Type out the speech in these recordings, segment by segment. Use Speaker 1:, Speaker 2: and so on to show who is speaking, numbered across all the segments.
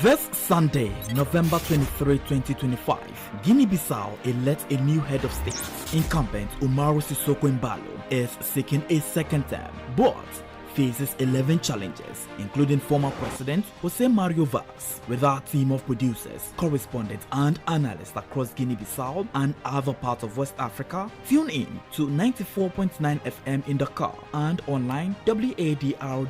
Speaker 1: This Sunday, November 23, 2025, Guinea-Bissau elects a new head of state. Incumbent Umaru Sissoko Embalo is seeking a second term, but faces 11 challenges, including former President Jose Mario Vaz. With our team of producers, correspondents, and analysts across Guinea-Bissau and other parts of West Africa, tune in to 94.9 FM in Dakar and online WADR.org,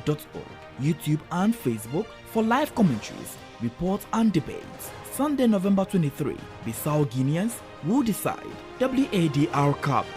Speaker 1: YouTube and Facebook for live commentaries, reports and debates. Sunday, November 23, Bissau Guineans will decide. WADR covers.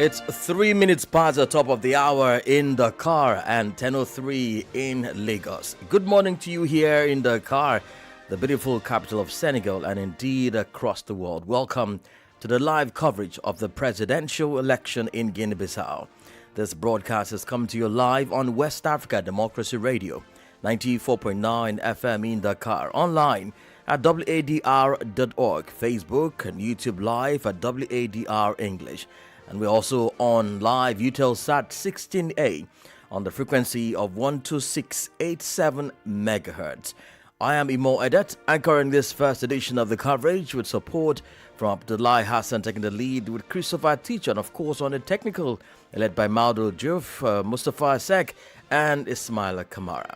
Speaker 2: It's 3 minutes past the top of the hour in Dakar and 10:03 in Lagos. Good morning to you here in Dakar, the beautiful capital of Senegal, and indeed across the world. Welcome to the live coverage of the presidential election in Guinea-Bissau. This broadcast has come to you live on West Africa Democracy Radio, 94.9 FM in Dakar, online at WADR.org, Facebook and YouTube live at WADR English. And we're also on live Eutelsat 16A on the frequency of 12687 megahertz. I am Imo Edet, anchoring this first edition of the coverage with support from Abdullahi Hassan taking the lead, with Christopher Teacher, and of course on the technical, led by Maldo Juf, Mustafa Sek, and Ismaila Kamara.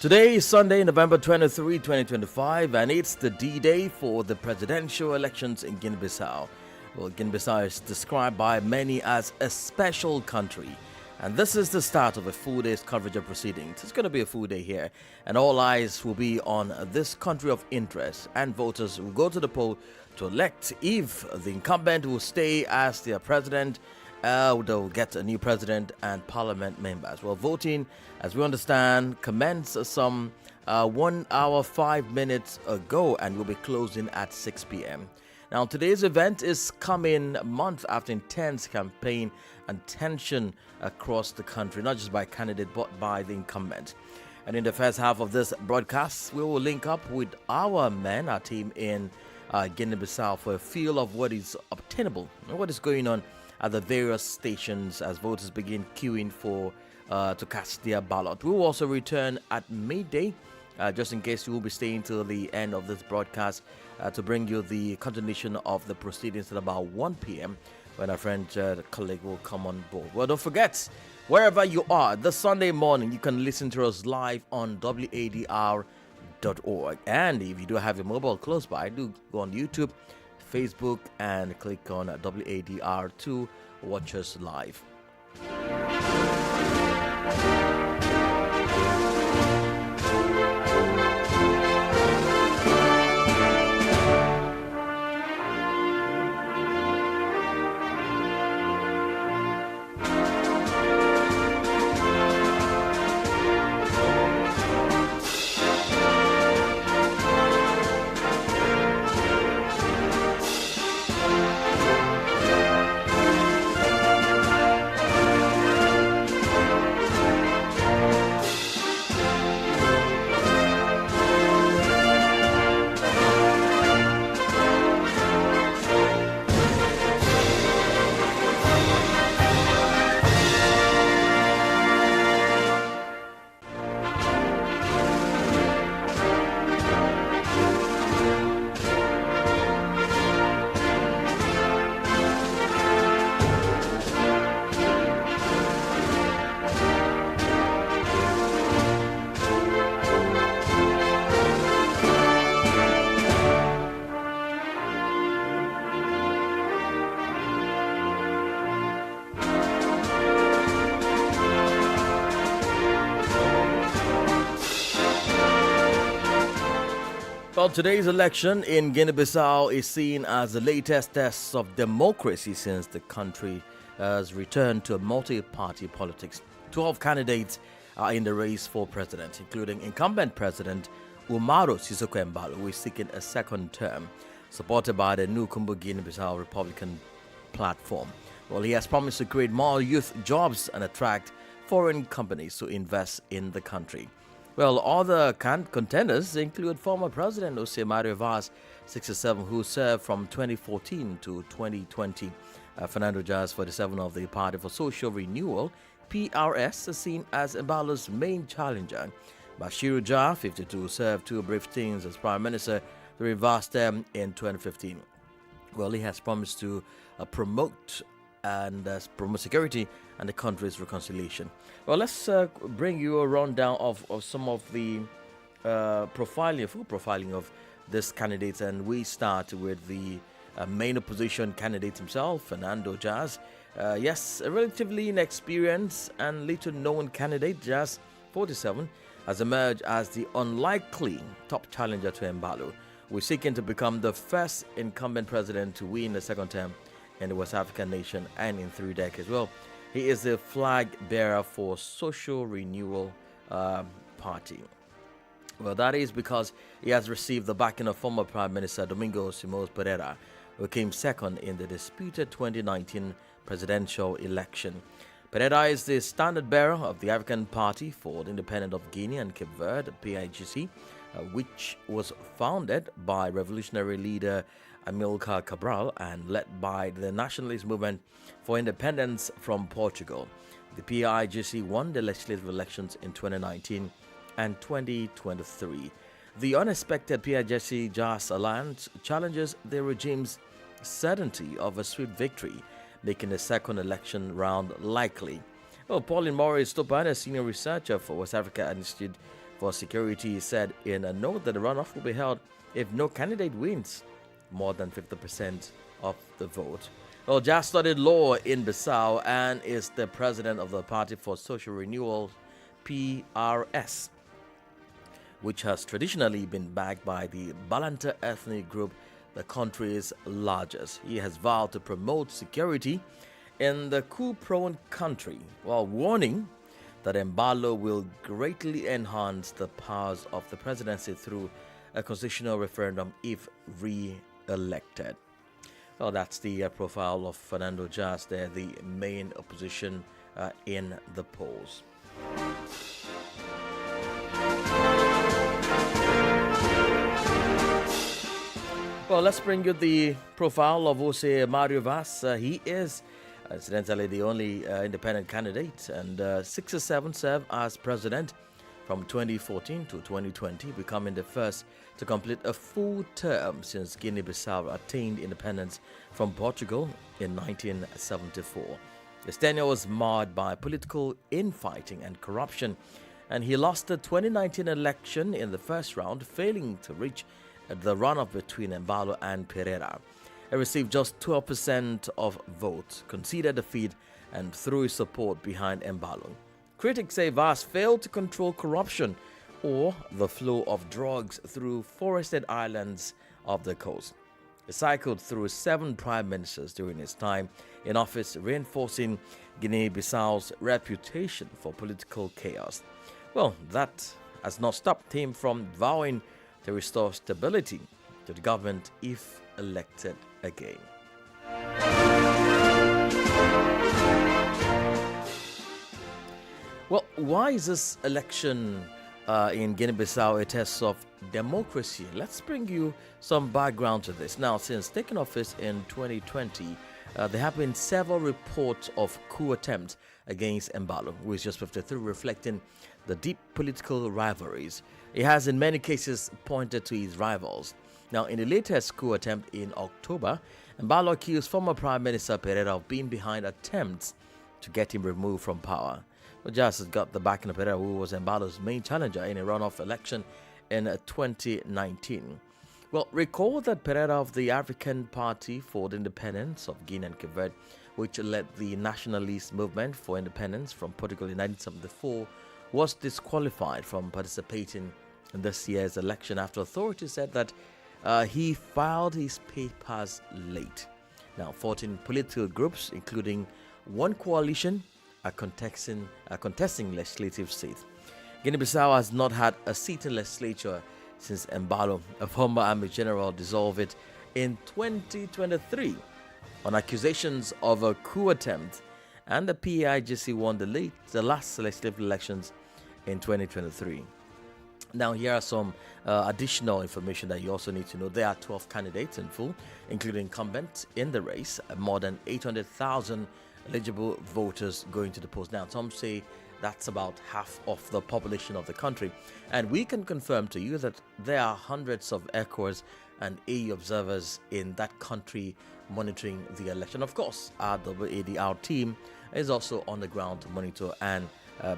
Speaker 2: Today is Sunday, November 23, 2025, and it's the D-Day for the presidential elections in Guinea-Bissau. Well, Guinea-Bissau is described by many as a special country, and this is the start of a full day's coverage of proceedings. It's going to be a full day here, and all eyes will be on this country of interest, and voters will go to the poll to elect if the incumbent will stay as their president. They'll get a new president and parliament members. Well, voting, as we understand, commenced some 1 hour 5 minutes ago and will be closing at 6 p.m. Now, today's event is coming months after intense campaign and tension across the country, not just by candidate but by the incumbent. And in the first half of this broadcast, we will link up with our men, our team in Guinea-Bissau, for a feel of what is obtainable and what is going on at the various stations as voters begin queuing for to cast their ballot. We will also return at midday, just in case you will be staying till the end of this broadcast, to bring you the continuation of the proceedings at about 1 p.m. when our friend colleague will come on board. Well, don't forget, wherever you are, this Sunday morning, you can listen to us live on WADR.org. And if you do have your mobile close by, do go on YouTube, Facebook, and click on WADR to watch us live. Well, today's election in Guinea-Bissau is seen as the latest test of democracy since the country has returned to multi-party politics. 12 candidates are in the race for president, including incumbent President Umaru Sissoco Embalo, who is seeking a second term, supported by the new Kumbu Guinea-Bissau Republican platform. Well, he has promised to create more youth jobs and attract foreign companies to invest in the country. Well, other contenders include former President OSIWA Vaz, 67, who served from 2014 to 2020. Fernando Jas, 47, of the Party for Social Renewal, PRS, is seen as Embalo's main challenger. Bashiru Jah, 52, served 2 brief stints as Prime Minister during Vaz term in 2015. Well, he has promised to promote security and the country's reconciliation. Well, let's bring you a rundown of some of the full profiling of this candidate, and we start with the main opposition candidate himself, Fernando Jas. Yes, a relatively inexperienced and little known candidate, Jas, 47, has emerged as the unlikely top challenger to Embalo, who is seeking to become the first incumbent president to win a second term in the West African nation and in 3 decades. Well, he is the flag bearer for Social Renewal Party. Well, that is because he has received the backing of former Prime Minister Domingo Simões Pereira, who came second in the disputed 2019 presidential election. Pereira is the standard bearer of the African Party for the Independence of Guinea and Cape Verde, PIGC, which was founded by revolutionary leader Amilcar Cabral and led by the Nationalist Movement for Independence from Portugal. The PIGC won the legislative elections in 2019 and 2023. The unexpected PIGC-JAS alliance challenges the regime's certainty of a swift victory, making the second election round likely. Well, Pauline Morris Topan, a senior researcher for West Africa Institute for Security, said in a note that the runoff will be held if no candidate wins more than 50% of the vote. Well, Jas studied law in Bissau and is the president of the Party for Social Renewal, PRS, which has traditionally been backed by the Balanta ethnic group, the country's largest. He has vowed to promote security in the coup-prone country, while warning that Embalo will greatly enhance the powers of the presidency through a constitutional referendum if re-elected. Well, that's the profile of Fernando Jas there, the main opposition in the polls. Well, let's bring you the profile of Jose Mario Vaz. He is incidentally the only independent candidate, and 67 served as president from 2014 to 2020, becoming the first to complete a full term since Guinea-Bissau attained independence from Portugal in 1974. His tenure was marred by political infighting and corruption, and he lost the 2019 election in the first round, failing to reach the runoff between Embalo and Pereira. He received just 12% of votes, conceded defeat, and threw his support behind Embalo. Critics say Vaz failed to control corruption or the flow of drugs through forested islands of the coast. He cycled through 7 prime ministers during his time in office, reinforcing Guinea-Bissau's reputation for political chaos. Well, that has not stopped him from vowing to restore stability to the government if elected again. Well, why is this election in Guinea-Bissau a test of democracy? Let's bring you some background to this. Now, since taking office in 2020, there have been several reports of coup attempts against Embalo, who is just 53, reflecting the deep political rivalries. He has in many cases pointed to his rivals. Now, in the latest coup attempt in October, Embalo accused former Prime Minister Pereira of being behind attempts to get him removed from power. Well, Jas has got the backing of Pereira, who was Embalo's main challenger in a runoff election in 2019. Well, recall that Pereira of the African Party for the Independence of Guinea and Cape Verde, which led the Nationalist Movement for Independence from Portugal in 1974, was disqualified from participating in this year's election after authorities said that he filed his papers late. Now, 14 political groups, including one coalition, are contesting legislative seats. Guinea-Bissau has not had a seat in legislature since Embalo, a former army general, dissolved it in 2023 on accusations of a coup attempt, and the PAIGC won the last legislative elections in 2023. Now, here are some additional information that you also need to know. There are 12 candidates in full, including incumbents in the race, more than 800,000 eligible voters going to the polls. Now, some say that's about half of the population of the country. And we can confirm to you that there are hundreds of ECOWAS and AU observers in that country monitoring the election. Of course, our WADR team is also on the ground to monitor and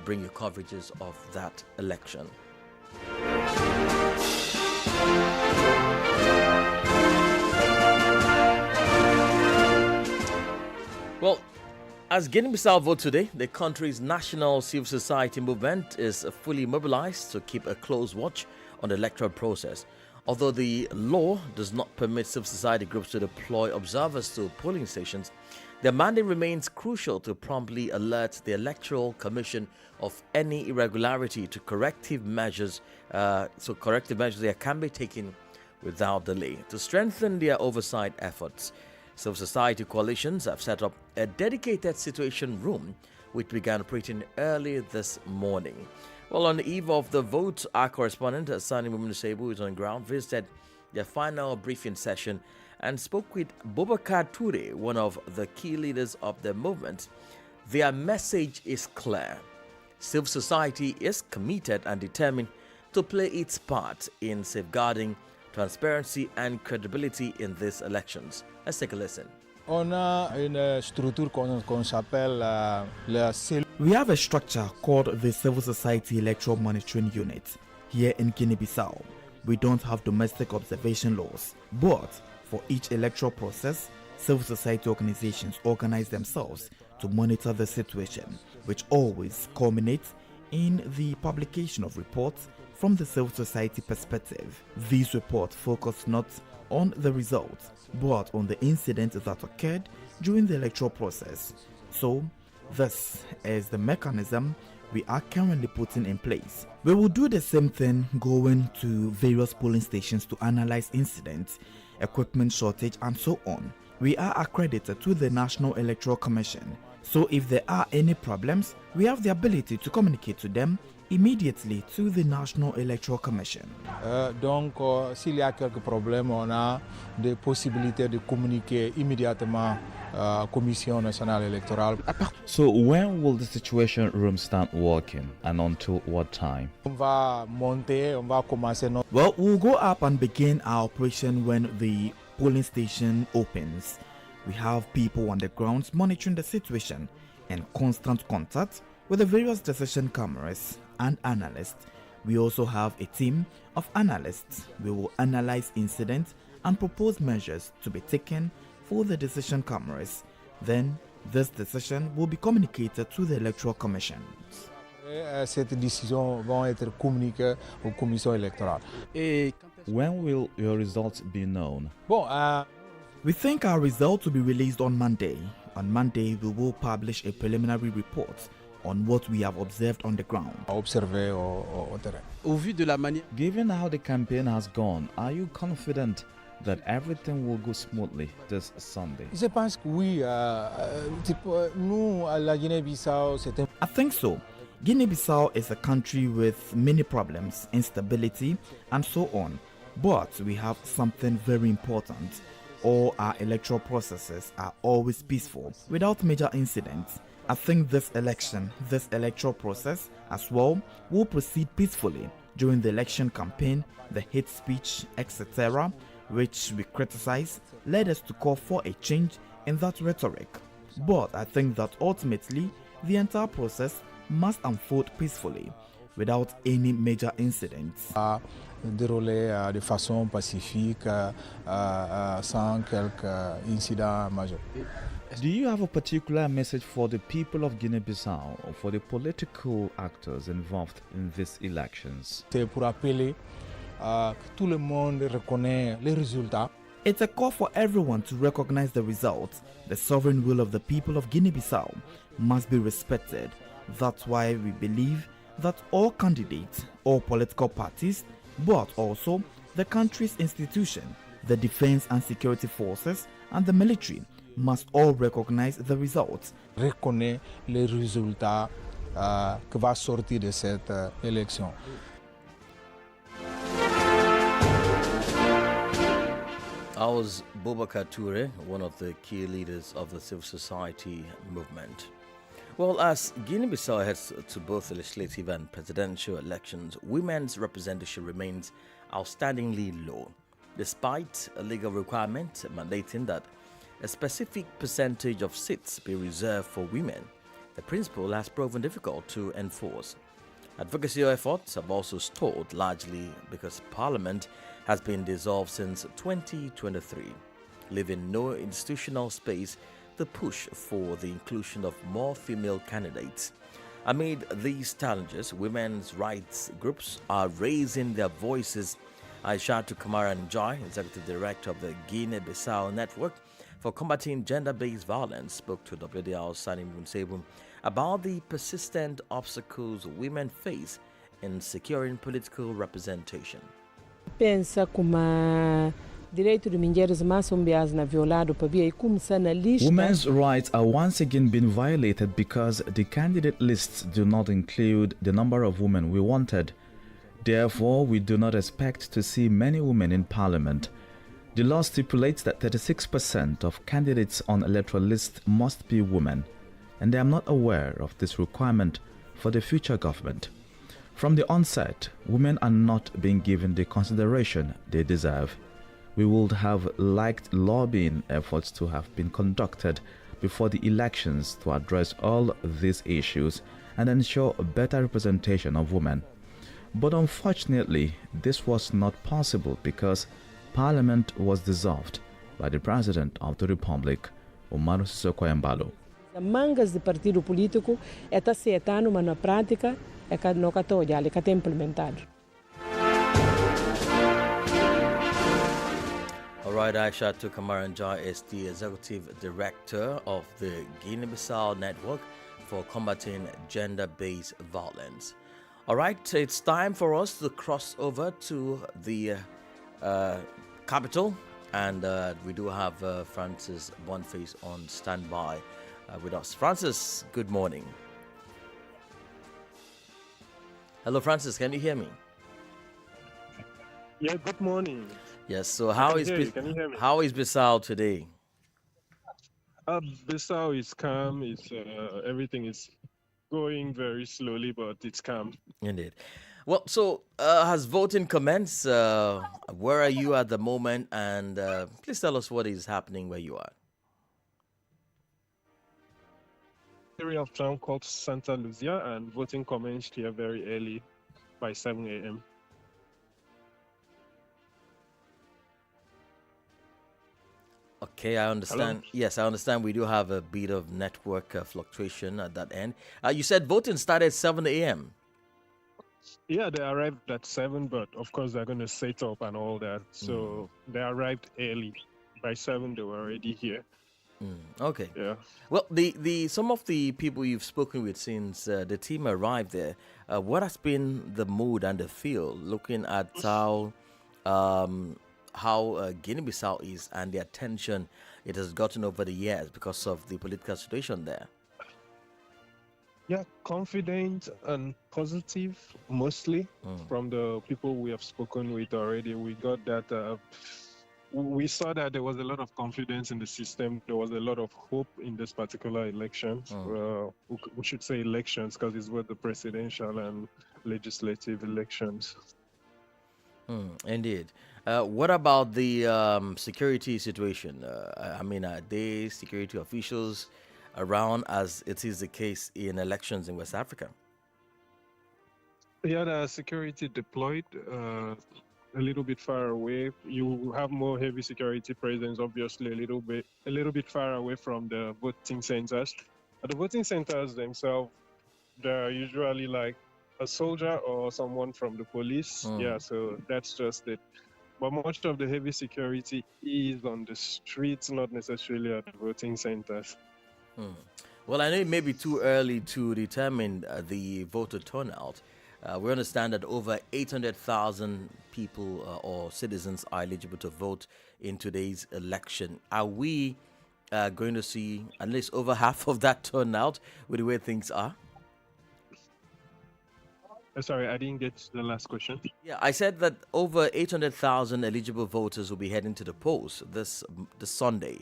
Speaker 2: bring you coverages of that election. Well, as Guinea-Bissau vote today, the country's national civil society movement is fully mobilized to keep a close watch on the electoral process. Although the law does not permit civil society groups to deploy observers to polling stations, their mandate remains crucial to promptly alert the Electoral Commission of any irregularity to corrective measures. Corrective measures there can be taken without delay. To strengthen their oversight efforts, civil society coalitions have set up a dedicated situation room which began operating early this morning. Well, on the eve of the vote, our correspondent, Sani Mumunisebu, is on ground, visited their final briefing session and spoke with Boubacar Toure, one of the key leaders of the movement. Their message is clear. Civil society is committed and determined to play its part in safeguarding transparency and credibility in these elections. Let's take a listen.
Speaker 1: We have a structure called the Civil Society Electoral Monitoring Unit here in Guinea-Bissau. We don't have domestic observation laws, but for each electoral process, civil society organizations organize themselves to monitor the situation, which always culminates in the publication of reports from the civil society perspective. These reports focus not on the results, but on the incidents that occurred during the electoral process. So, this is the mechanism we are currently putting in place. We will do the same thing going to various polling stations to analyze incidents, equipment shortage, and so on. We are accredited to the National Electoral Commission, so if there are any problems, we have the ability to communicate to them immediately to the National Electoral Commission.
Speaker 3: Donc, s'il y a quelques problèmes, on a des possibilités de communiquer immédiatement à la Commission nationale électorale.
Speaker 4: So when will the situation room start working and until what time?
Speaker 3: On va monter, on va commencer notre...
Speaker 1: Well, we'll go up and begin our operation when the polling station opens. We have people on the ground monitoring the situation in constant contact with the various decision cameras and analysts. We also have a team of analysts. We will analyze incidents and propose measures to be taken for the decision cameras. Then this decision will be communicated to the Electoral Commission.
Speaker 3: Cette décision va être communiquée aux commissions électorales.
Speaker 4: When will your results be known?
Speaker 3: Bon,
Speaker 1: we think our results will be released on Monday. On Monday, we will publish a preliminary report on what we have observed on the ground.
Speaker 3: Observer au terrain.
Speaker 4: Given how the campaign has gone, are you confident that everything will go smoothly this Sunday?
Speaker 3: Je pense que oui. Nous, à la Guinée-Bissau, c'est
Speaker 1: I think so. Guinea-Bissau is a country with many problems, instability, and so on. But we have something very important. All our electoral processes are always peaceful, without major incidents. I think this electoral process as well will proceed peacefully. During the election campaign, the hate speech, etc., which we criticize, led us to call for a change in that rhetoric. But I think that ultimately, the entire process must unfold peacefully, without any major incidents.
Speaker 3: déroulé de façon pacifique, sans quelques incidents majeurs.
Speaker 4: Do you have a particular message for the people of Guinea-Bissau or for the political actors involved in these elections?
Speaker 3: C'est pour appeler que tout le monde reconnaît les résultats.
Speaker 1: It's a call for everyone to recognize the results. The sovereign will of the people of Guinea-Bissau must be respected. That's why we believe that all candidates, all political parties, but also the country's institution, the defense and security forces, and the military must all recognize the results.
Speaker 3: Reconnaît les résultats que va sortir de cette élection.
Speaker 2: I was Boubacar Toure, one of the key leaders of the civil society movement. Well, as Guinea-Bissau heads to both legislative and presidential elections, women's representation remains outstandingly low, despite a legal requirement mandating that a specific percentage of seats be reserved for women. The principle has proven difficult to enforce. Advocacy efforts have also stalled, largely because Parliament has been dissolved since 2023, leaving no institutional space to push for the inclusion of more female candidates. Amid these challenges, women's rights groups are raising their voices. Aishatu Kamara Njai, Executive Director of the Guinea-Bissau Network for Combating Gender-Based Violence, spoke to WADR Sani Munsebu about the persistent obstacles women face in securing political representation.
Speaker 5: Pensa como direito de mulheres mais são violado para vir começar na lista.
Speaker 4: Women's rights are once again being violated because the candidate lists do not include the number of women we wanted. Therefore, we do not expect to see many women in parliament. The law stipulates that 36% of candidates on electoral lists must be women, and I am not aware of this requirement for the future government. From the onset, women are not being given the consideration they deserve. We would have liked lobbying efforts to have been conducted before the elections to address all these issues and ensure a better representation of women. But unfortunately, this was not possible because Parliament was dissolved by the President of the Republic, Sissoco-Embaló.
Speaker 5: As mangas de partido político está aceitando, mas na prática é que não está olhando, é que está implementado.
Speaker 2: All right, Aishatu Kamaranjai is the Executive Director of the Guinea-Bissau Network for Combating Gender-Based Violence. All right, it's time for us to cross over to the capital, and we do have Francis Boniface on standby with us. Francis, good morning. Hello, Francis, can you hear me?
Speaker 6: Yeah, good morning.
Speaker 2: Yes, so how is Bissau today?
Speaker 6: Bissau is calm. It's everything is going very slowly, but it's calm.
Speaker 2: Indeed. Well, so has voting commenced? Where are you at the moment? And please tell us what is happening where you are.
Speaker 6: Area of town called Santa Lucia, and voting commenced here very early by 7 a.m.
Speaker 2: Okay, I understand.
Speaker 6: Hello?
Speaker 2: Yes, I understand we do have a bit of network fluctuation at that end. You said voting started 7 a.m.
Speaker 6: Yeah, they arrived at 7, but of course they're going to set up and all that. So they arrived early. By 7, they were already here.
Speaker 2: Okay.
Speaker 6: Yeah.
Speaker 2: Well, the some of the people you've spoken with since the team arrived there, what has been the mood and the feel looking at how Guinea-Bissau is and the attention it has gotten over the years because of the political situation there?
Speaker 6: Yeah, confident and positive, mostly from the people we have spoken with already. We got that. We saw that there was a lot of confidence in the system. There was a lot of hope in this particular election. We should say elections because it's both the presidential and legislative elections.
Speaker 2: Indeed. What about the security situation? I mean, are there security officials around as it is the case in elections in West Africa?
Speaker 6: Yeah, the security deployed. a little bit far away. You have more heavy security presence, obviously, a little bit far away from the voting centers. But the voting centers themselves, they're usually like a soldier or someone from the police. Yeah, so that's just it. But much of the heavy security is on the streets, not necessarily at the voting centers.
Speaker 2: Well, I know it may be too early to determine the voter turnout. We understand that over 800,000 people or citizens are eligible to vote in today's election. Are we going to see at least over half of that turnout with the way things are?
Speaker 6: Sorry, I didn't get the last question.
Speaker 2: Yeah, I said that over 800,000 eligible voters will be heading to the polls this Sunday.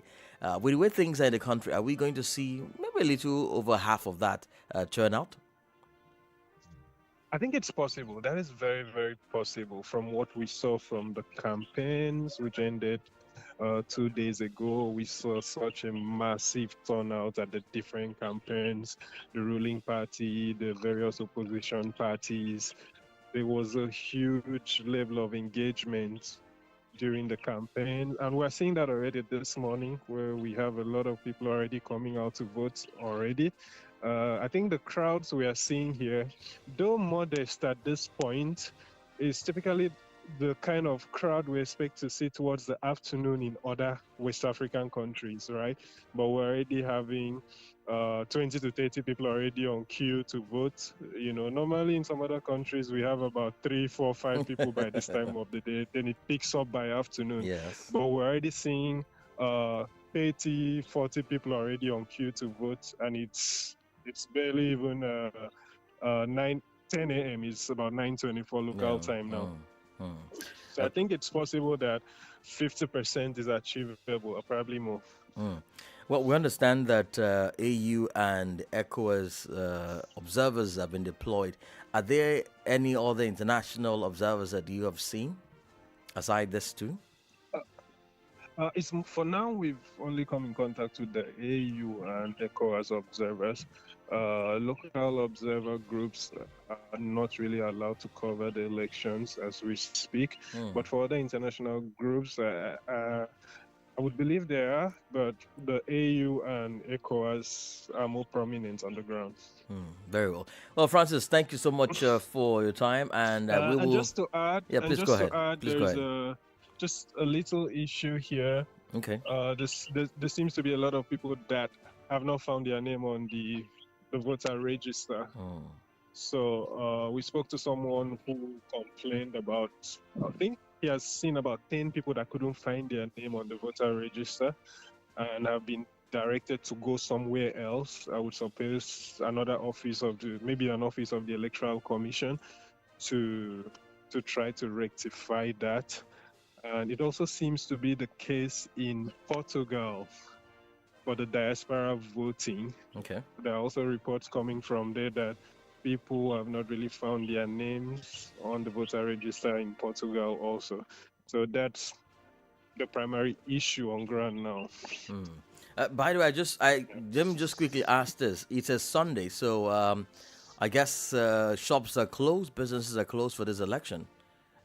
Speaker 2: With the way things are in the country, are we going to see maybe a little over half of that turnout?
Speaker 6: I think it's possible. That is very, very possible from what we saw from the campaigns, which ended 2 days ago. We saw such a massive turnout at the different campaigns, the ruling party, the various opposition parties. There was a huge level of engagement during the campaign. And we're seeing that already this morning, where we have a lot of people already coming out to vote already. I think the crowds we are seeing here, though modest at this point, is typically the kind of crowd we expect to see towards the afternoon in other West African countries, right? But we're already having 20 to 30 people already on queue to vote. You know, normally in some other countries, we have about 3, 4, 5 people by this time of the day. Then it picks up by afternoon.
Speaker 2: Yes.
Speaker 6: But we're already seeing 30, 40 people already on queue to vote, and it's barely even 10 a.m. It's about 9:24 local time now. So I think it's possible that 50% is achievable, or probably more.
Speaker 2: Well, we understand that AU and ECOWAS observers have been deployed. Are there any other international observers that you have seen aside this two?
Speaker 6: For now, we've only come in contact with the AU and ECOWAS observers. Local observer groups are not really allowed to cover the elections as we speak. But for other international groups, I would believe there are, but the AU and ECOWAS are more prominent on the ground.
Speaker 2: Very well. Well, Francis, thank you so much for your time, and we will.
Speaker 6: And just to add,
Speaker 2: please go ahead.
Speaker 6: There's just a little issue here.
Speaker 2: Okay.
Speaker 6: There seems to be a lot of people that have not found their name on the voter register. So we spoke to someone who complained about, I think he has seen about 10 people that couldn't find their name on the voter register and have been directed to go somewhere else. I would suppose another office maybe an office of the Electoral Commission to try to rectify that. And it also seems to be the case in Portugal for the diaspora voting.
Speaker 2: Okay.
Speaker 6: There are also reports coming from there that people have not really found their names on the voter register in Portugal also. So that's the primary issue on ground now.
Speaker 2: By the way, let me just quickly ask this. It's a Sunday, so I guess shops are closed, businesses are closed for this election.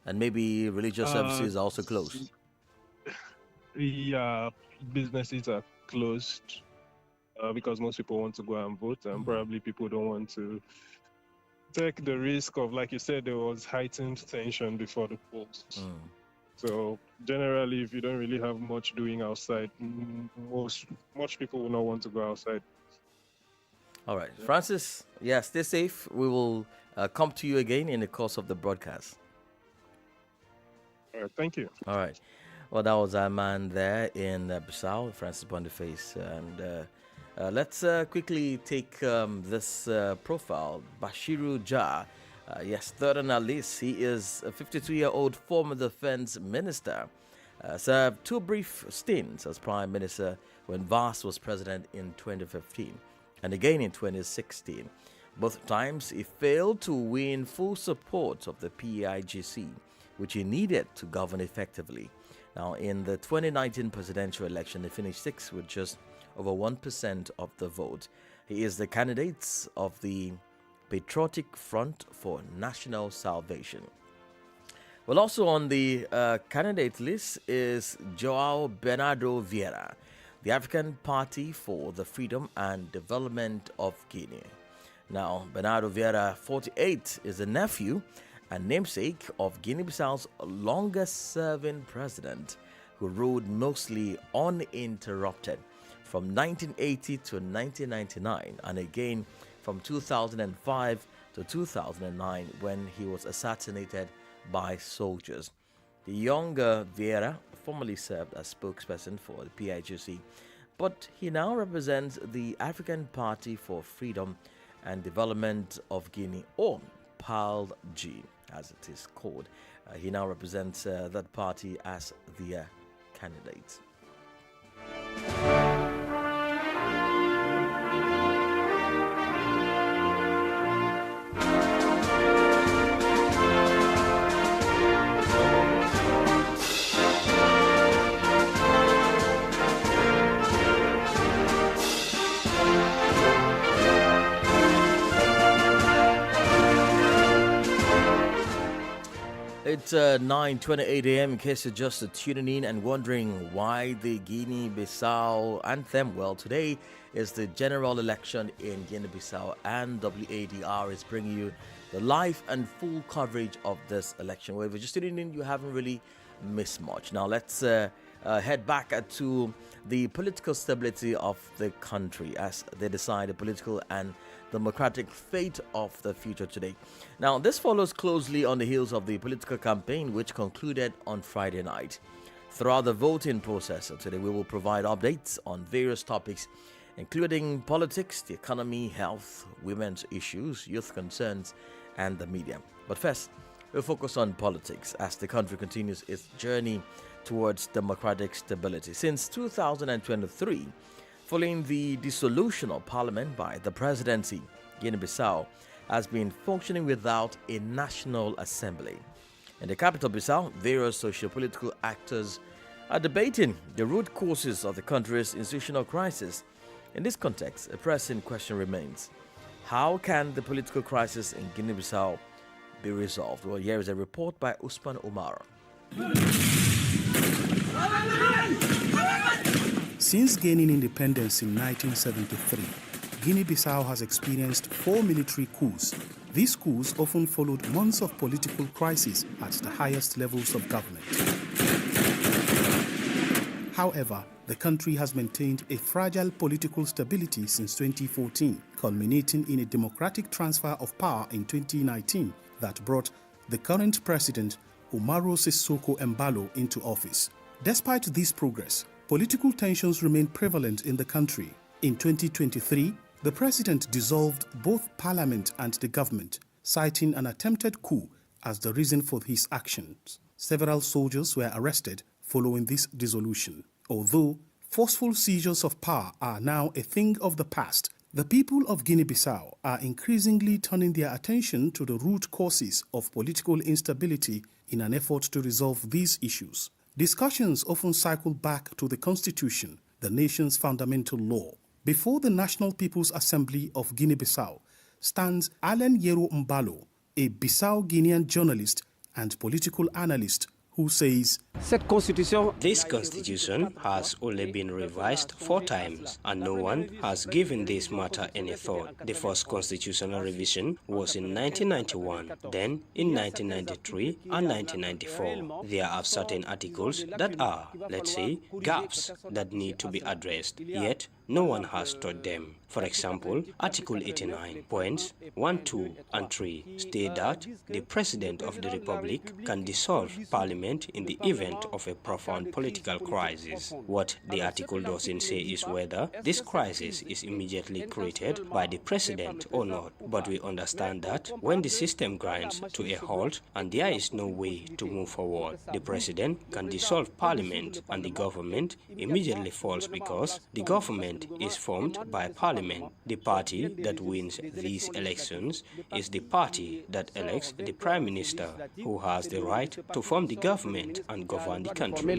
Speaker 2: And maybe religious services are also closed.
Speaker 6: Yeah, businesses are closed because most people want to go and vote, and probably people don't want to take the risk of, like you said, there was heightened tension before the polls. So generally, if you don't really have much doing outside, most people will not want to go outside.
Speaker 2: All right, Francis, stay safe. We will come to you again in the course of the broadcast.
Speaker 6: All right, thank you.
Speaker 2: All right. Well, that was our man there in Bissau, Francis Boniface. And let's quickly take this profile. Bashiru Jah. Third on our list. He is a 52-year-old former defense minister. Served 2 brief stints as prime minister when Vaz was president in 2015 and again in 2016. Both times he failed to win full support of the PAIGC, which he needed to govern effectively. Now, in the 2019 presidential election, he finished 6th with just over 1% of the vote. He is the candidate of the Patriotic Front for National Salvation. Well, also on the candidate list is João Bernardo Vieira, the African Party for the Freedom and Development of Guinea. Now, Bernardo Vieira, 48, is the nephew and namesake of Guinea-Bissau's longest-serving president, who ruled mostly uninterrupted from 1980 to 1999, and again from 2005 to 2009 when he was assassinated by soldiers. The younger Vieira formerly served as spokesperson for the PIGC, but he now represents the African Party for Freedom and Development of Guinea, or PALG, as it is called. He now represents that party as their candidate. It's 9:28 a.m. in case you're just tuning in and wondering why the Guinea-Bissau anthem. Well, today is the general election in Guinea-Bissau, and WADR is bringing you the live and full coverage of this election. Well, if you're just tuning in, you haven't really missed much. Now, let's head back to the political stability of the country as they decide the political and democratic fate of the future today. Now, this follows closely on the heels of the political campaign, which concluded on Friday night. Throughout the voting process today, we will provide updates on various topics, including politics, the economy, health, women's issues, youth concerns, and the media. But first, we'll focus on politics as the country continues its journey towards democratic stability. Since 2023, following the dissolution of parliament by the presidency, Guinea-Bissau has been functioning without a national assembly. In the capital, Bissau, various socio-political actors are debating the root causes of the country's institutional crisis. In this context, a pressing question remains: how can the political crisis in Guinea-Bissau be resolved? Well, here is a report by Usman Umar.
Speaker 7: Since gaining independence in 1973, Guinea-Bissau has experienced 4 military coups. These coups often followed months of political crisis at the highest levels of government. However, the country has maintained a fragile political stability since 2014, culminating in a democratic transfer of power in 2019 that brought the current president, Umaru Sissoco Embalo, into office. Despite this progress, political tensions remain prevalent in the country. In 2023, the president dissolved both parliament and the government, citing an attempted coup as the reason for his actions. Several soldiers were arrested following this dissolution. Although forceful seizures of power are now a thing of the past, the people of Guinea-Bissau are increasingly turning their attention to the root causes of political instability in an effort to resolve these issues. Discussions often cycle back to the Constitution, the nation's fundamental law. Before the National People's Assembly of Guinea-Bissau stands Alain Yero Mbalo, a Bissau-Guinean journalist and political analyst who says,
Speaker 8: This constitution has only been revised 4 times, and no one has given this matter any thought. The first constitutional revision was in 1991, then in 1993 and 1994. There are certain articles that are, let's say, gaps that need to be addressed, yet no one has taught them. For example, Article 89, points 1, 2, and 3 state that the President of the Republic can dissolve Parliament in the event of a profound political crisis. What the article doesn't say is whether this crisis is immediately created by the President or not. But we understand that when the system grinds to a halt and there is no way to move forward, the President can dissolve Parliament and the government immediately falls because the government is formed by Parliament. The party that wins these elections is the party that elects the Prime Minister, who has the right to form the government and govern the country.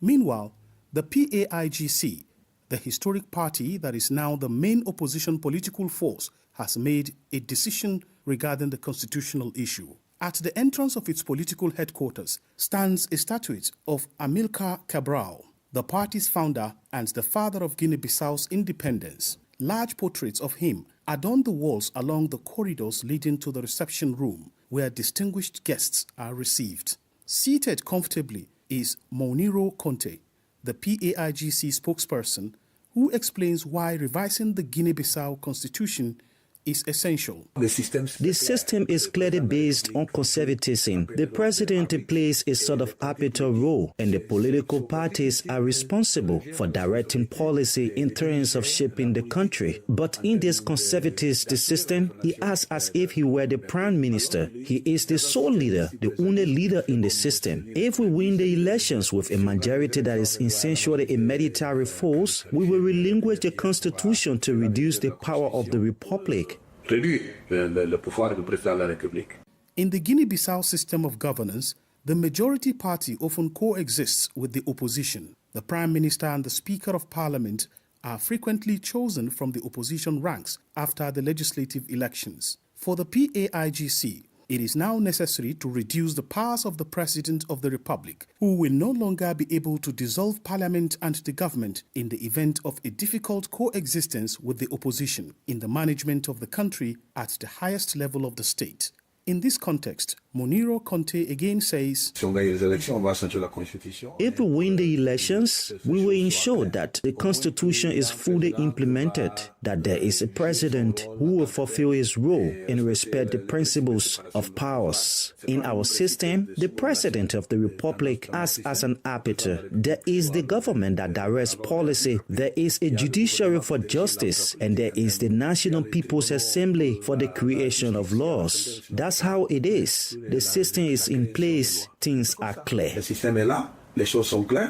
Speaker 7: Meanwhile, the PAIGC, the historic party that is now the main opposition political force, has made a decision regarding the constitutional issue. At the entrance of its political headquarters stands a statue of Amilcar Cabral, the party's founder and the father of Guinea-Bissau's independence. Large portraits of him adorn the walls along the corridors leading to the reception room, where distinguished guests are received. Seated comfortably is Moniro Conte, the PAIGC spokesperson, who explains why revising the Guinea-Bissau constitution is essential.
Speaker 9: The system is clearly based on conservatism. The president plays a sort of arbiter role, and the political parties are responsible for directing policy in terms of shaping the country. But in this conservative system, he acts as if he were the prime minister. He is the sole leader, the only leader in the system. If we win the elections with a majority that is essentially a military force, we will relinquish the constitution to reduce the power of the republic.
Speaker 7: In the Guinea-Bissau system of governance, the majority party often coexists with the opposition. The Prime Minister and the Speaker of Parliament are frequently chosen from the opposition ranks after the legislative elections. For the PAIGC, it is now necessary to reduce the powers of the President of the Republic, who will no longer be able to dissolve Parliament and the government in the event of a difficult coexistence with the opposition in the management of the country at the highest level of the state. In this context, Moniro Conte again says,
Speaker 9: if we win the elections, we will ensure that the constitution is fully implemented, that there is a president who will fulfill his role and respect the principles of powers. In our system, the president of the republic acts as an arbiter. There is the government that directs policy, there is a judiciary for justice, and there is the National People's Assembly for the creation of laws. That's how it is. The system is in place, things are clear.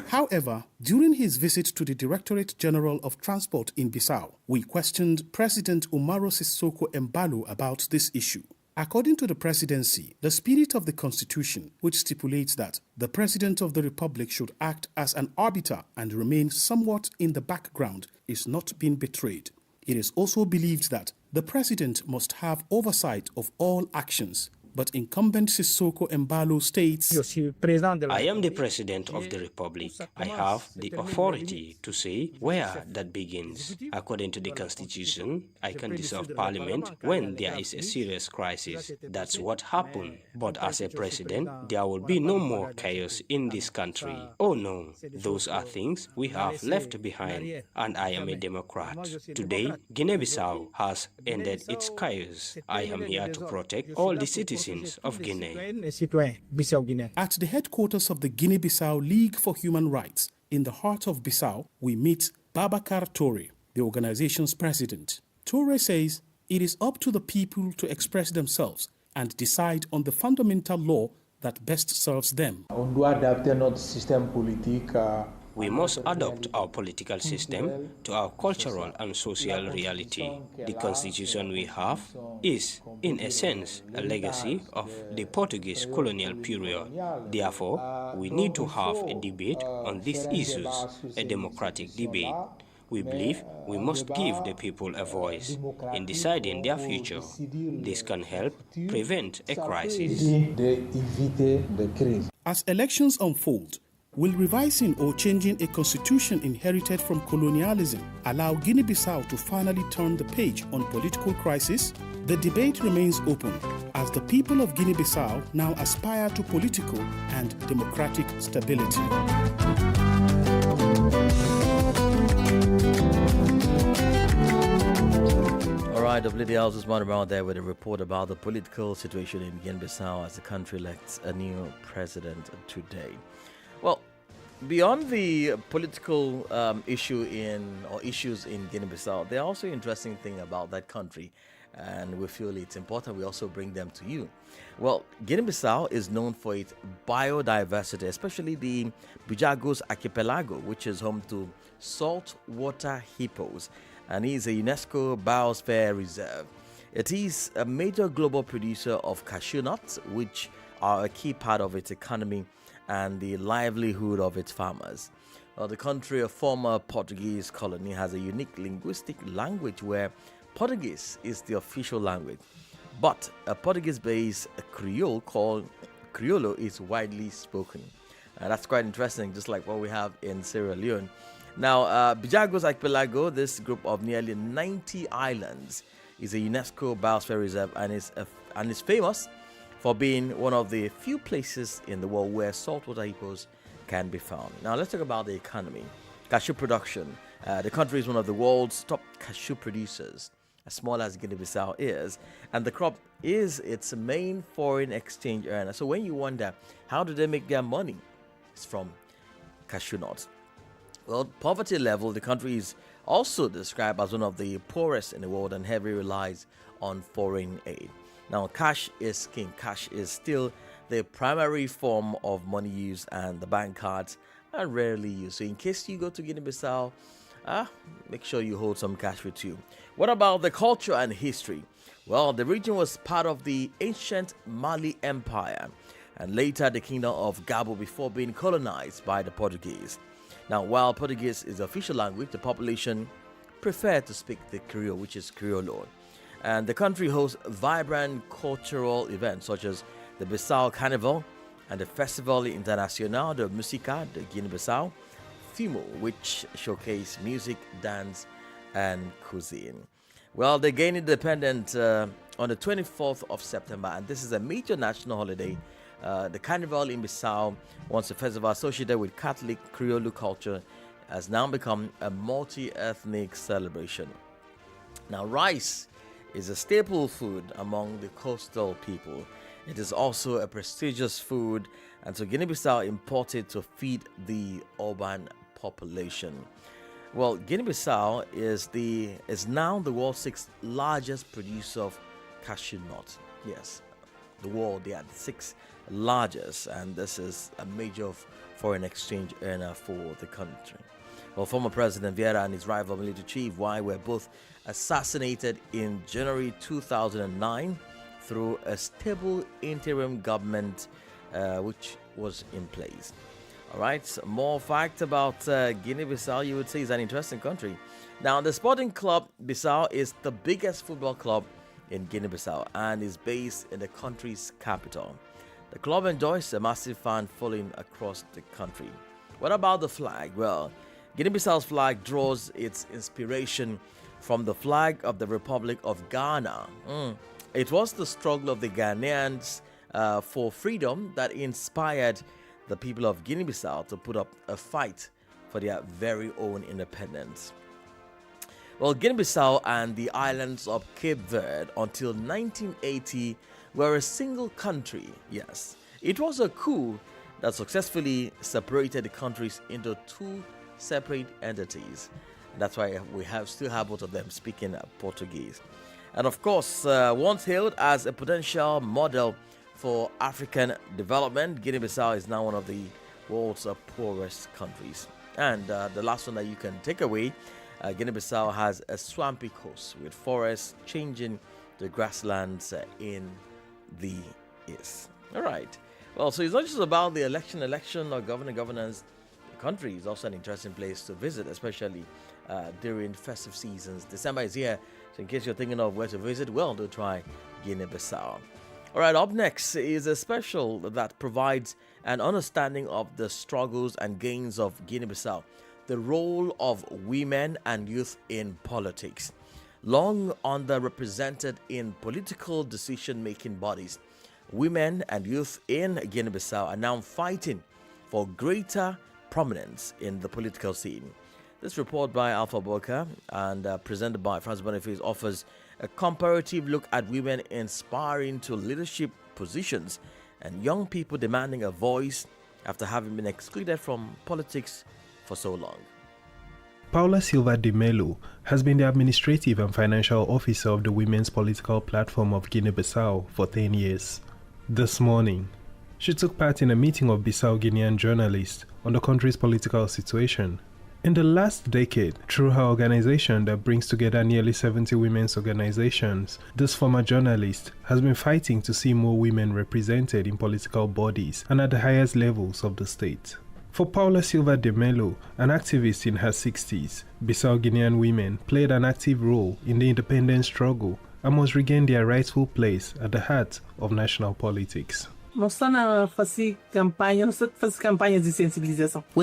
Speaker 7: However, during his visit to the Directorate General of Transport in Bissau, we questioned President Umaro Sissoko Embalo about this issue. According to the presidency, the spirit of the constitution, which stipulates that the President of the Republic should act as an arbiter and remain somewhat in the background, is not being betrayed. It is also believed that the President must have oversight of all actions. But incumbent Sissoko Embalo states,
Speaker 8: I am the President of the Republic. I have the authority to say where that begins. According to the Constitution, I can dissolve Parliament when there is a serious crisis. That's what happened. But as a President, there will be no more chaos in this country. Oh no, those are things we have left behind. And I am a Democrat. Today, Guinea-Bissau has ended its chaos. I am here to protect all the citizens of Guinea.
Speaker 7: At the headquarters of the Guinea-Bissau League for Human Rights, in the heart of Bissau, we meet Babacar Toure, the organization's president. Toure says it is up to the people to express themselves and decide on the fundamental law that best serves them.
Speaker 8: We must adopt our political system to our cultural and social reality. The constitution we have is, in a sense, a legacy of the Portuguese colonial period. Therefore, we need to have a debate on these issues, a democratic debate. We believe we must give the people a voice in deciding their future. This can help prevent a crisis.
Speaker 7: As elections unfold, will revising or changing a constitution inherited from colonialism allow Guinea-Bissau to finally turn the page on political crisis? The debate remains open as the people of Guinea-Bissau now aspire to political and democratic stability.
Speaker 2: All right, WADR House's one around there with a report about the political situation in Guinea-Bissau as the country elects a new president today. Well, beyond the political issues in Guinea-Bissau, there are also interesting things about that country, and we feel it's important we also bring them to you. Well, Guinea-Bissau is known for its biodiversity, especially the Bujagos Archipelago, which is home to saltwater hippos, and is a UNESCO Biosphere Reserve. It is a major global producer of cashew nuts, which are a key part of its economy and the livelihood of its farmers. The country, a former Portuguese colony, has a unique linguistic language where Portuguese is the official language. but a Portuguese-based Creole called Criollo is widely spoken. That's quite interesting, just like what we have in Sierra Leone. Now, Bijagos Archipelago, this group of nearly 90 islands, is a UNESCO Biosphere Reserve and is famous for being one of the few places in the world where saltwater hippos can be found. Now, let's talk about the economy. Cashew production. The country is one of the world's top cashew producers, as small as Guinea-Bissau is, and the crop is its main foreign exchange earner. So when you wonder, how do they make their money? It's from cashew nuts. Well, poverty level, the country is also described as one of the poorest in the world and heavily relies on foreign aid. Now, cash is king. Cash is still the primary form of money used, and the bank cards are rarely used. So in case you go to Guinea-Bissau, make sure you hold some cash with you. What about the culture and history? Well, the region was part of the ancient Mali Empire and later the Kingdom of Gabo before being colonized by the Portuguese. Now, while Portuguese is the official language, the population prefer to speak the Creole, which is Criollo. And the country hosts vibrant cultural events such as the Bissau Carnival and the Festival Internacional de Música de Guinea-Bissau, FIMO, which showcase music, dance, and cuisine. Well, they gained independence on the 24th of September, and this is a major national holiday. The Carnival in Bissau, once a festival associated with Catholic Creole culture, has now become a multi-ethnic celebration. Now, rice is a staple food among the coastal people. It is also a prestigious food, and so Guinea-Bissau imported to feed the urban population. Well, Guinea-Bissau is now the world's 6th largest producer of cashew nuts. Yes, the world, they are the 6th largest, and this is a major foreign exchange earner for the country. Well, former President Vieira and his rival military chief Y were both assassinated in January 2009 through a stable interim government which was in place. All right, more fact about Guinea-Bissau, you would say, is an interesting country. Now, the Sporting Club Bissau is the biggest football club in Guinea-Bissau and is based in the country's capital. The club enjoys a massive fan following across the country. What about the flag? Well, Guinea-Bissau's flag draws its inspiration from the flag of the Republic of Ghana. It was the struggle of the Ghanaians for freedom that inspired the people of Guinea-Bissau to put up a fight for their very own independence. Well, Guinea-Bissau and the islands of Cape Verde until 1980 were a single country. Yes, it was a coup that successfully separated the countries into two separate entities. That's why we still have both of them speaking Portuguese. And of course, once hailed as a potential model for African development, Guinea-Bissau is now one of the world's poorest countries. And the last one that you can take away, Guinea-Bissau has a swampy coast with forests changing the grasslands in the east. All right. Well, so it's not just about the election or governance. The country is also an interesting place to visit, especially during festive seasons. December is here, so in case you're thinking of where to visit, well, do try Guinea-Bissau. All right, up next is a special that provides an understanding of the struggles and gains of Guinea-Bissau, the role of women and youth in politics. Long underrepresented in political decision-making bodies, women and youth in Guinea-Bissau are now fighting for greater prominence in the political scene. This report by Alpha Boca and presented by Francis Boniface offers a comparative look at women aspiring to leadership positions and young people demanding a voice after having been excluded from politics for so long.
Speaker 10: Paula Silva de Melo has been the administrative and financial officer of the Women's Political Platform of Guinea-Bissau for 10 years. This morning, she took part in a meeting of Bissau-Guinean journalists on the country's political situation. In the last decade, through her organization that brings together nearly 70 women's organizations, this former journalist has been fighting to see more women represented in political bodies and at the highest levels of the state. For Paula Silva de Melo, an activist in her 60s, Bissau-Guinean women played an active role in the independence struggle and must regain their rightful place at the heart of national politics.
Speaker 11: With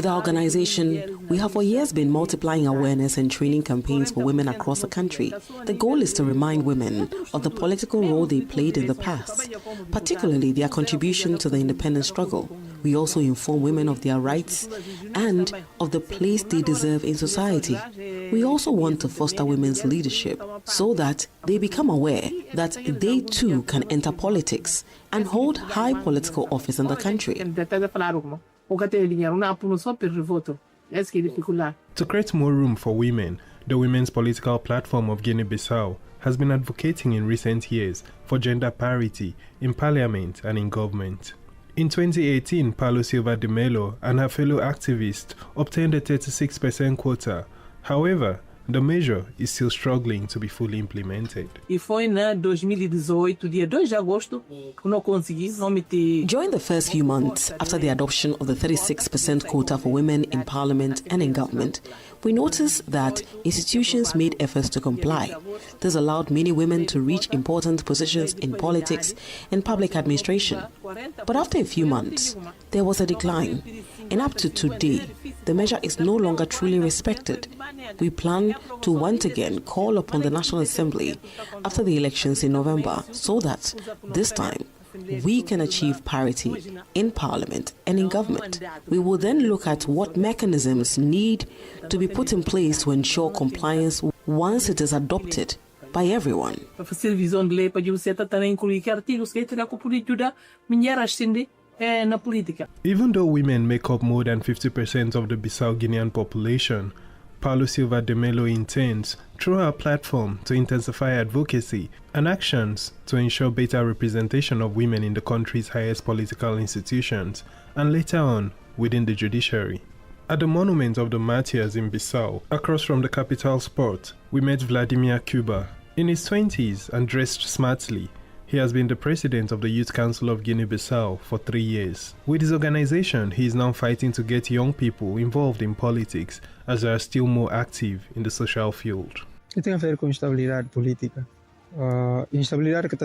Speaker 11: our organization, we have for years been multiplying awareness and training campaigns for women across the country. The goal is to remind women of the political role they played in the past, particularly their contribution to the independence struggle. We also inform women of their rights and of the place they deserve in society. We also want to foster women's leadership so that they become aware that they too can enter politics and hold high political office in the country.
Speaker 10: To create more room for women, the Women's Political Platform of Guinea-Bissau has been advocating in recent years for gender parity in parliament and in government. In 2018, Paulo Silva de Mello and her fellow activists obtained a 36% quota. However, the measure is still struggling to be fully implemented.
Speaker 11: During the first few months after the adoption of the 36% quota for women in parliament and in government, we noticed that institutions made efforts to comply. This allowed many women to reach important positions in politics and public administration. But after a few months, there was a decline, and up to today, the measure is no longer truly respected. We plan to once again call upon the National Assembly after the elections in November so that this time we can achieve parity in parliament and in government. We will then look at what mechanisms need to be put in place to ensure compliance once it is adopted by everyone.
Speaker 10: Even though women make up more than 50% of the Bissau-Guinean population, Paulo Silva de Mello intends, through her platform, to intensify advocacy and actions to ensure better representation of women in the country's highest political institutions and later on within the judiciary. At the Monument of the Martyrs in Bissau, across from the capital's port, we met Vladimir Kuba. In his 20s and dressed smartly, he has been the president of the Youth Council of Guinea-Bissau for 3 years. With his organization, he is now fighting to get young people involved in politics as they are still more active in the social field.
Speaker 12: Tem a ver com instabilidade política. Instabilidade que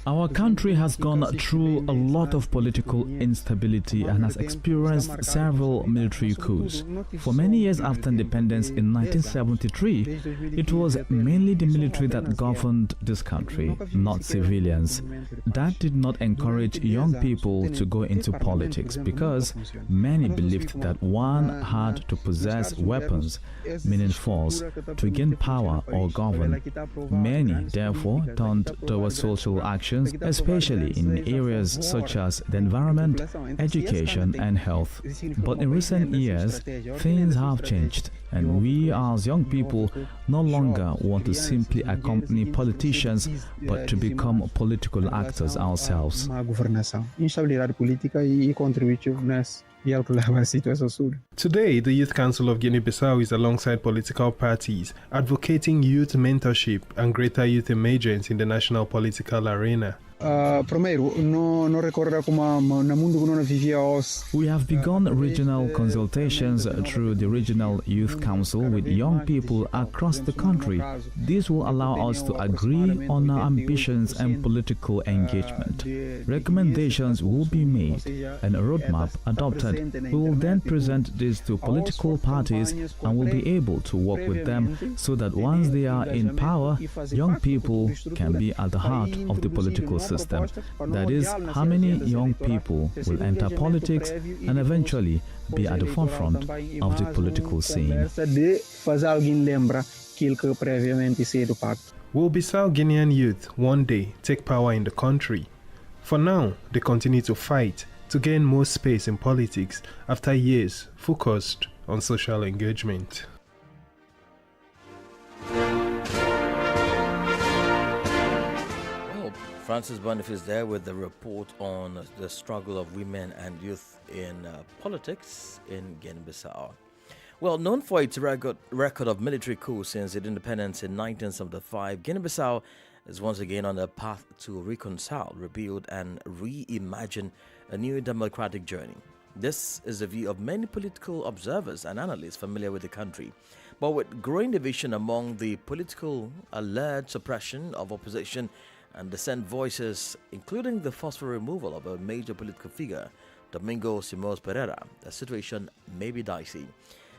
Speaker 4: Our country has gone through a lot of political instability and has experienced several military coups. For many years after independence in 1973, it was mainly the military that governed this country, not civilians. That did not encourage young people to go into politics because many believed that one had to possess weapons, meaning force, to gain power or govern. Many, therefore, turned towards social actions, especially in areas such as the environment, education, and health. But in recent years, things have changed, and we as young people no longer want to simply accompany politicians, but to become political actors ourselves.
Speaker 10: Today, the Youth Council of Guinea-Bissau is alongside political parties, advocating youth mentorship and greater youth emergence in the national political arena.
Speaker 4: We have begun regional consultations through the Regional Youth Council with young people across the country. This will allow us to agree on our ambitions and political engagement. Recommendations will be made and a roadmap adopted. We will then present this to political parties and will be able to work with them so that once they are in power, young people can be at the heart of the political system. That is, how many young people will enter politics and eventually be at the forefront of the political scene.
Speaker 10: Will Bissau Guinean youth one day take power in the country? For now, they continue to fight to gain more space in politics after years focused on social engagement.
Speaker 2: Francis Boniface there with the report on the struggle of women and youth in politics in Guinea-Bissau. Well, known for its record of military coups since its independence in 1975, Guinea-Bissau is once again on a path to reconcile, rebuild and reimagine a new democratic journey. This is the view of many political observers and analysts familiar with the country. But with growing division among the political alleged suppression of opposition and dissent voices, including the forceful removal of a major political figure, Domingo Simões Pereira, the situation may be dicey.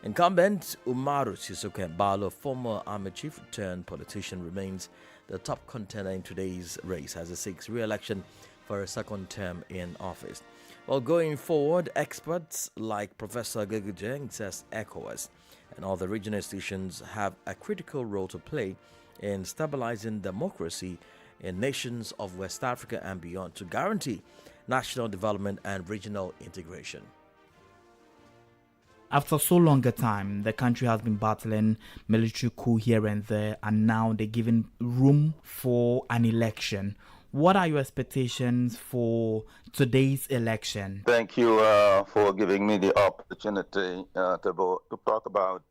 Speaker 2: Incumbent Umaru Sissoco Embalo, former army chief turned politician, remains the top contender in today's race as he seeks re-election for a second term in office. Well, going forward, experts like Professor Gegujeng says ECOWAS and other regional institutions have a critical role to play in stabilizing democracy in nations of West Africa and beyond to guarantee national development and regional integration.
Speaker 1: After so long a time, the country has been battling military coup here and there, and now they're giving room for an election. What are your expectations for today's election?
Speaker 13: Thank you for giving me the opportunity to talk about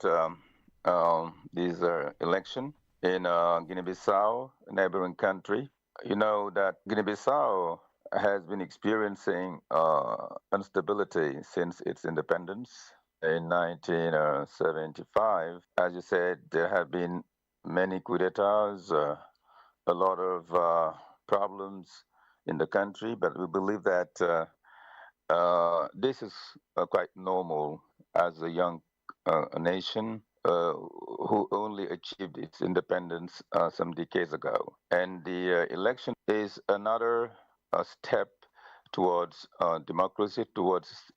Speaker 13: this election in Guinea-Bissau, a neighboring country. You know that Guinea-Bissau has been experiencing instability since its independence in 1975. As you said, there have been many coups d'etats, a lot of problems in the country, but we believe that this is quite normal as a young nation who only achieved its independence some decades ago. And the election is another step towards democracy, towards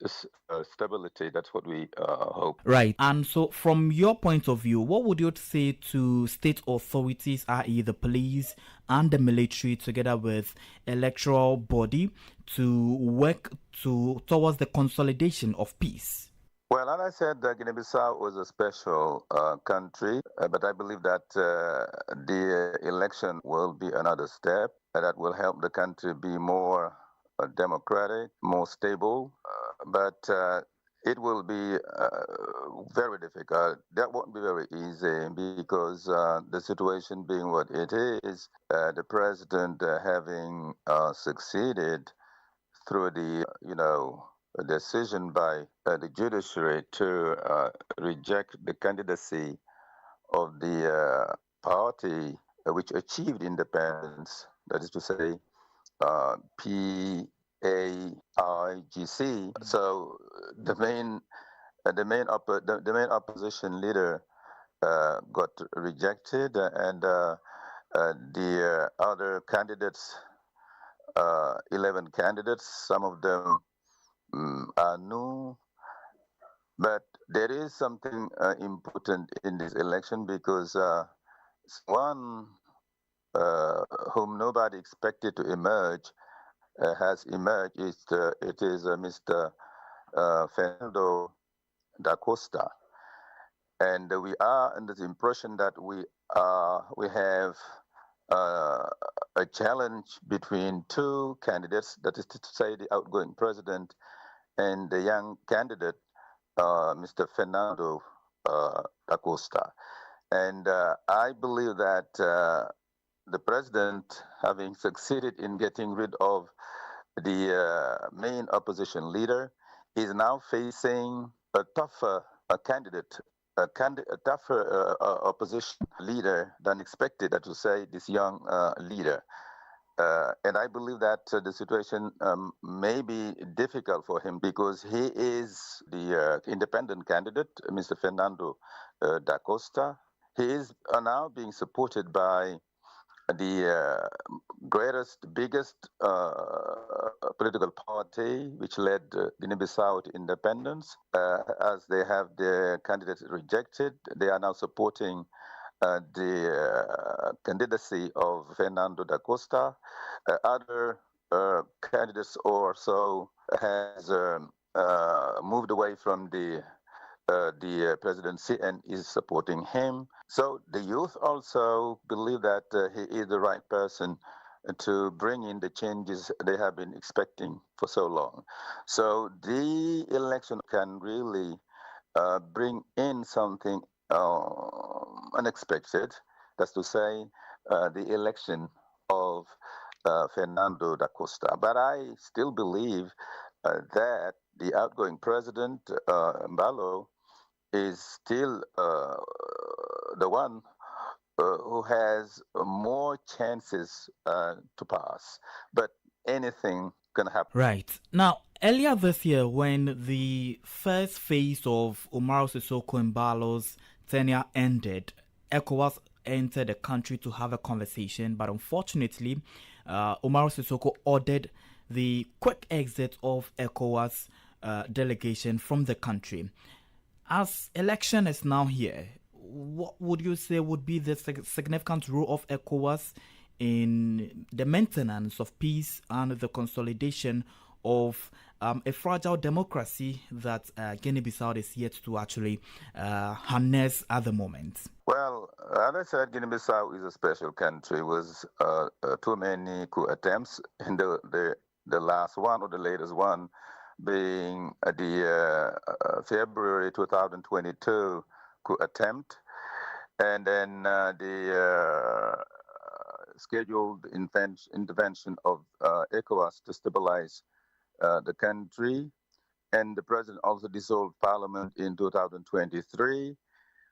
Speaker 13: stability. That's what we hope.
Speaker 1: Right. And so from your point of view, what would you say to state authorities, i.e. the police and the military, together with electoral body, to work towards the consolidation of peace?
Speaker 13: Well, as I said, Guinea-Bissau was a special country, but I believe that the election will be another step that will help the country be more democratic, more stable, but it will be very difficult. That won't be very easy because the situation being what it is, the president having succeeded through the, a decision by the judiciary to reject the candidacy of the party which achieved independence, that is to say, PAIGC. So the main opposition leader got rejected, and the other candidates, 11 candidates, some of them are new, but there is something important in this election because one whom nobody expected to emerge has emerged. It is Mr. Fernando da Costa, and we are under the impression that we have a challenge between two candidates, that is to say the outgoing president and the young candidate, Mr. Fernando da Costa. And I believe that the president, having succeeded in getting rid of the main opposition leader, is now facing a tougher candidate, a tougher opposition leader than expected, that to say, this young leader. And I believe that the situation may be difficult for him because he is the independent candidate, Mr. Fernando da Costa. He is now being supported by the biggest political party which led Guinea-Bissau to independence. As they have their candidates rejected, they are now supporting the candidacy of Fernando da Costa. Other candidates also has moved away from the presidency and is supporting him. So the youth also believe that he is the right person to bring in the changes they have been expecting for so long. So the election can really bring in something unexpected. That's to say, the election of Fernando da Costa. But I still believe that the outgoing president, Mbalo, is still the one who has more chances to pass. But anything can happen.
Speaker 1: Right. Now, earlier this year, when the first phase of Umaro Sissoco Embalo's tenure ended, ECOWAS entered the country to have a conversation, but unfortunately, Umaro Sissoco ordered the quick exit of ECOWAS delegation from the country. As election is now here, what would you say would be the significant role of ECOWAS in the maintenance of peace and the consolidation of a fragile democracy that Guinea-Bissau is yet to actually harness at the moment?
Speaker 13: Well, as I said, Guinea-Bissau is a special country with too many coup attempts, and the last one or the latest one being the February 2022 coup attempt, and then the scheduled intervention of ECOWAS to stabilize the country, and the president also dissolved parliament in 2023.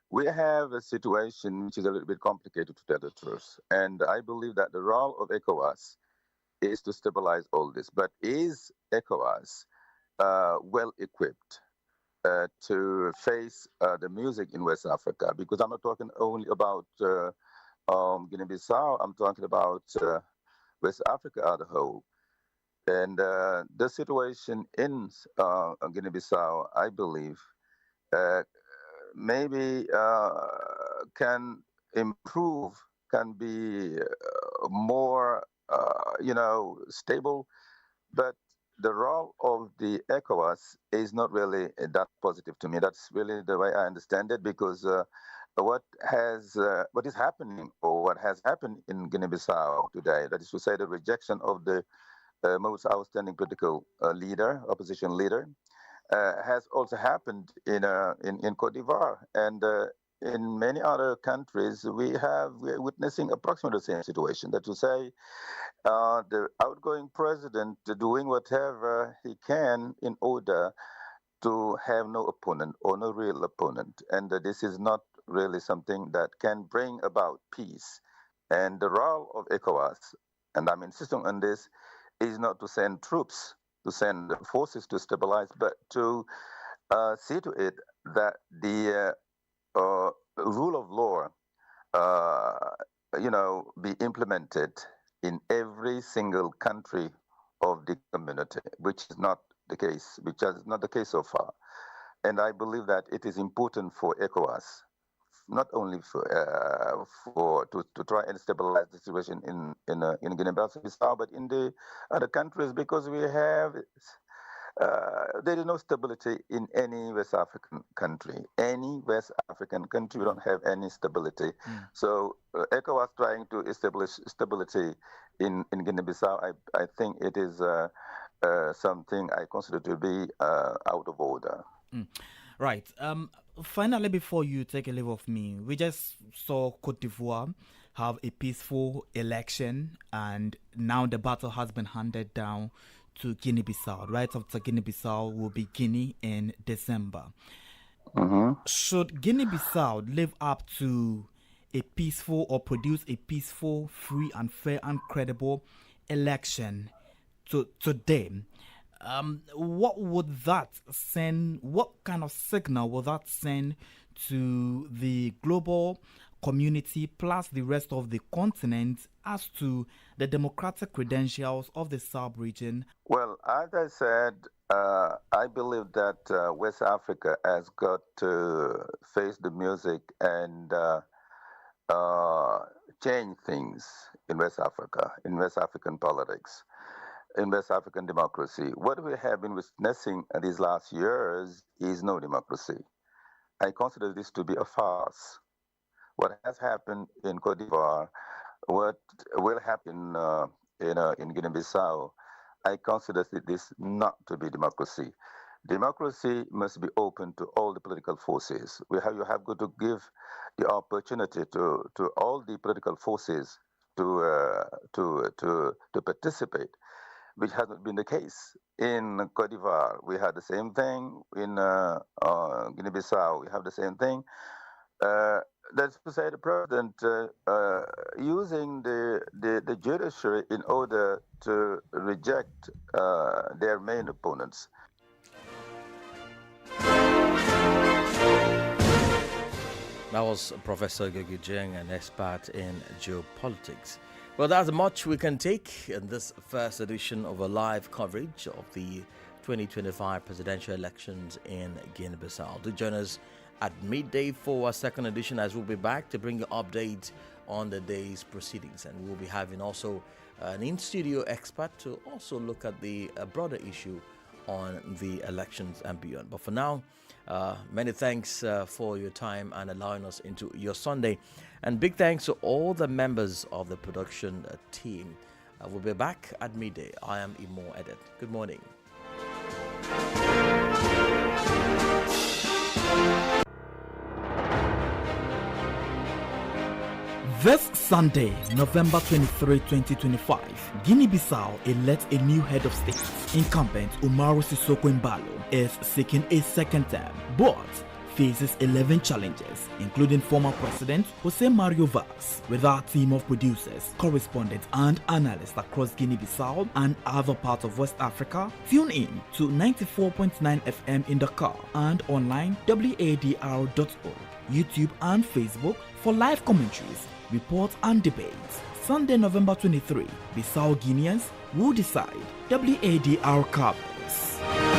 Speaker 13: We have a situation which is a little bit complicated, to tell the truth, and I believe that the role of ECOWAS is to stabilize all this. But is ECOWAS well equipped to face the music in West Africa? Because I'm not talking only about Guinea-Bissau, I'm talking about West Africa as a whole. And the situation in Guinea-Bissau, I believe, maybe can improve, can be more, stable, but the role of the ECOWAS is not really that positive to me. That's really the way I understand it, because what is happening, or what has happened in Guinea-Bissau today, that is to say, the rejection of the most outstanding political opposition leader, has also happened in Cote d'Ivoire, and in many other countries we're witnessing approximately the same situation. That to say, the outgoing president doing whatever he can in order to have no opponent or no real opponent, and this is not really something that can bring about peace. And the role of ECOWAS, and I'm insisting on this, is not to send troops, to send forces to stabilize, but to see to it that the rule of law, be implemented in every single country of the community, which is not the case so far. And I believe that it is important for ECOWAS, not only to try and stabilize the situation in Guinea-Bissau, but in the other countries, because there is no stability in any West African country. Any West African country, we don't have any stability. So ECOWAS trying to establish stability in Guinea-Bissau, I think it is something I consider to be out of order.
Speaker 1: Right. Finally, before you take a leave of me, we just saw Cote d'Ivoire have a peaceful election, and now the battle has been handed down to Guinea-Bissau. Right after Guinea-Bissau will be Guinea in December. Should Guinea-Bissau live up to a peaceful, or produce a peaceful, free and fair and credible election today, what would that send? What kind of signal will that send to the global community plus the rest of the continent as to the democratic credentials of the sub-region?
Speaker 13: Well, as I said, I believe that West Africa has got to face the music and change things in West Africa, in West African politics, in West African democracy. What we have been witnessing these last years is no democracy. I consider this to be a farce. What has happened in Cote d'Ivoire, what will happen in Guinea-Bissau, I consider this not to be democracy. Democracy must be open to all the political forces. You have got to give the opportunity to all the political forces to participate. which hasn't been the case. In Cote d'Ivoire, we had the same thing. In Guinea-Bissau, we have the same thing. That's to say, the president using the judiciary in order to reject their main opponents.
Speaker 2: That was Professor Gogi Jeng, an expert in geopolitics. Well, that's much we can take in this first edition of a live coverage of the 2025 presidential elections in Guinea-Bissau. Do join us at midday for our second edition, as we'll be back to bring you updates on the day's proceedings. And we'll be having also an in-studio expert to also look at the broader issue on the elections and beyond. But for now, many thanks for your time and allowing us into your Sunday. And big thanks to all the members of the production team. We'll be back at midday. I am Imo Edet. Good morning.
Speaker 1: This Sunday, November 23, 2025, Guinea-Bissau elects a new head of state. Incumbent Umaru Sissoco Embalo is seeking a second term, but faces 11 challenges, including former President Jose Mario Vaz. With our team of producers, correspondents, and analysts across Guinea-Bissau and other parts of West Africa, tune in to 94.9 FM in Dakar and online WADR.org, YouTube and Facebook for live commentaries, reports and debates. Sunday, November 23, Bissau Guineans will decide. WADR covers.